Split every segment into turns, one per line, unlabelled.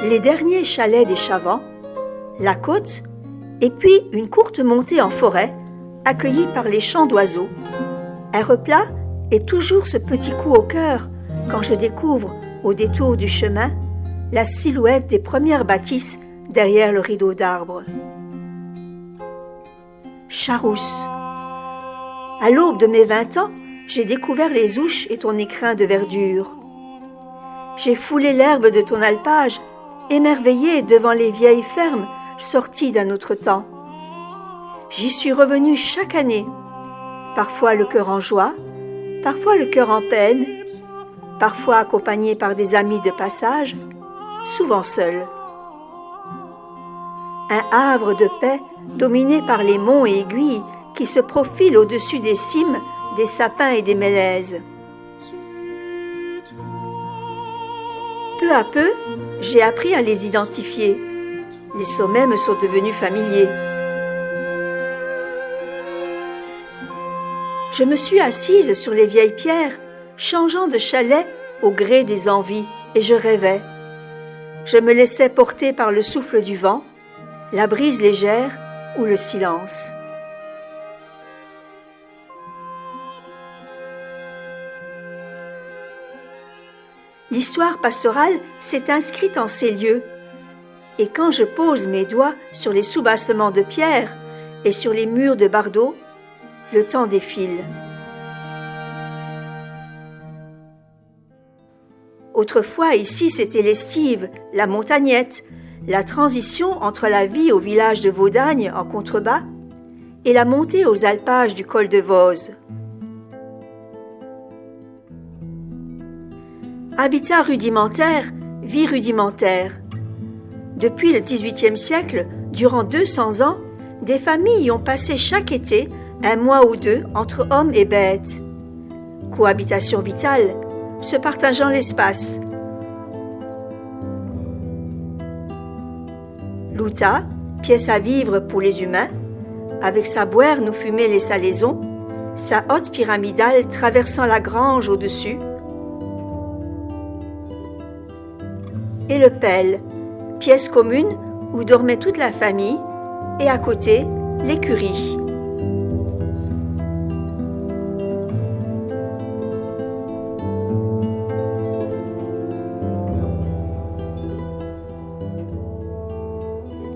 les derniers chalets des Chavants, la côte, et puis une courte montée en forêt, accueillie par les chants d'oiseaux. Un replat et toujours ce petit coup au cœur quand je découvre, au détour du chemin, la silhouette des premières bâtisses derrière le rideau d'arbres. Charousse. À l'aube de mes 20 ans, j'ai découvert les ouches et ton écrin de verdure. J'ai foulé l'herbe de ton alpage, émerveillé devant les vieilles fermes sorties d'un autre temps. J'y suis revenu chaque année, parfois le cœur en joie, parfois le cœur en peine, parfois accompagné par des amis de passage, souvent seul. Un havre de paix dominé par les monts et aiguilles qui se profilent au-dessus des cimes, des sapins et des mélèzes. Peu à peu, j'ai appris à les identifier. Les sommets me sont devenus familiers. Je me suis assise sur les vieilles pierres, changeant de chalet au gré des envies, et je rêvais. Je me laissais porter par le souffle du vent, la brise légère ou le silence. L'histoire pastorale s'est inscrite en ces lieux, et quand je pose mes doigts sur les soubassements de pierre et sur les murs de bardeaux, le temps défile. Autrefois, ici, c'était l'estive, la montagnette, la transition entre la vie au village de Vaudagne en contrebas et la montée aux alpages du col de Voze. Habitat rudimentaire, vie rudimentaire. Depuis le XVIIIe siècle, durant 200 ans, des familles y ont passé chaque été un mois ou deux entre hommes et bêtes. Cohabitation vitale, se partageant l'espace. L'outa, pièce à vivre pour les humains, avec sa boerne où fumaient les salaisons, sa hotte pyramidale traversant la grange au-dessus, et le pelle, pièce commune où dormait toute la famille, et à côté, l'écurie.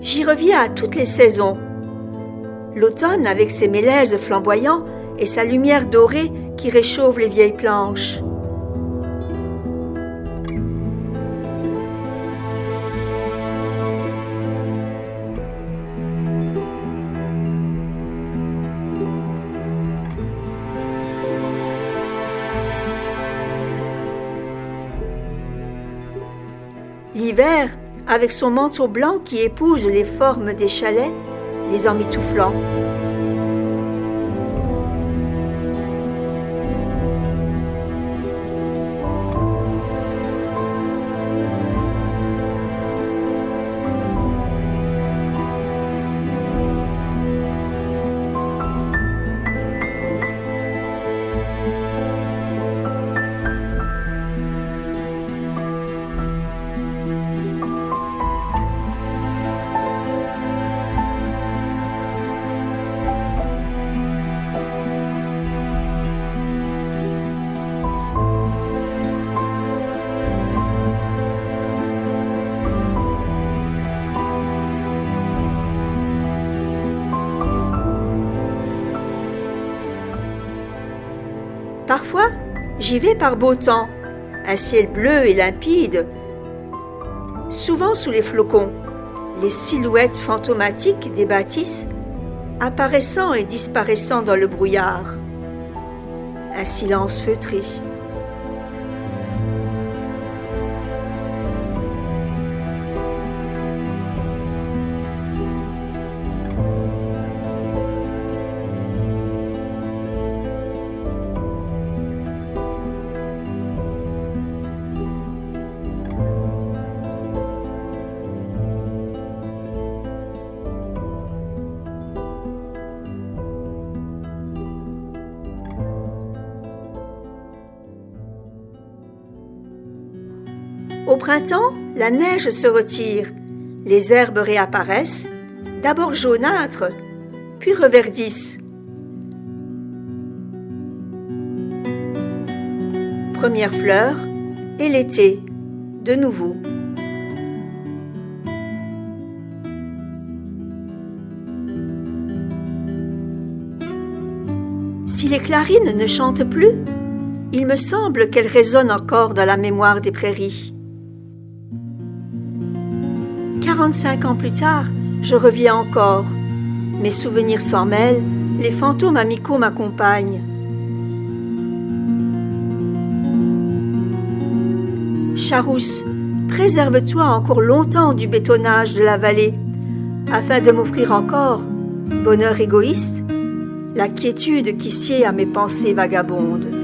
J'y reviens à toutes les saisons. L'automne avec ses mélèzes flamboyants et sa lumière dorée qui réchauffe les vieilles planches. L'hiver, avec son manteau blanc qui épouse les formes des chalets, les emmitouflant. Parfois, j'y vais par beau temps, un ciel bleu et limpide, souvent sous les flocons, les silhouettes fantomatiques des bâtisses apparaissant et disparaissant dans le brouillard. Un silence feutré. Au printemps, La neige se retire, les herbes réapparaissent, d'abord jaunâtres, puis reverdissent. Première fleur, et l'été, de nouveau. Si les clarines ne chantent plus, il me semble qu'elles résonnent encore dans la mémoire des prairies. 45 ans plus tard, je reviens encore. Mes souvenirs s'en mêlent, les fantômes amicaux m'accompagnent. Charousse, préserve-toi encore longtemps du bétonnage de la vallée, afin de m'offrir encore, bonheur égoïste, la quiétude qui sied à mes pensées vagabondes.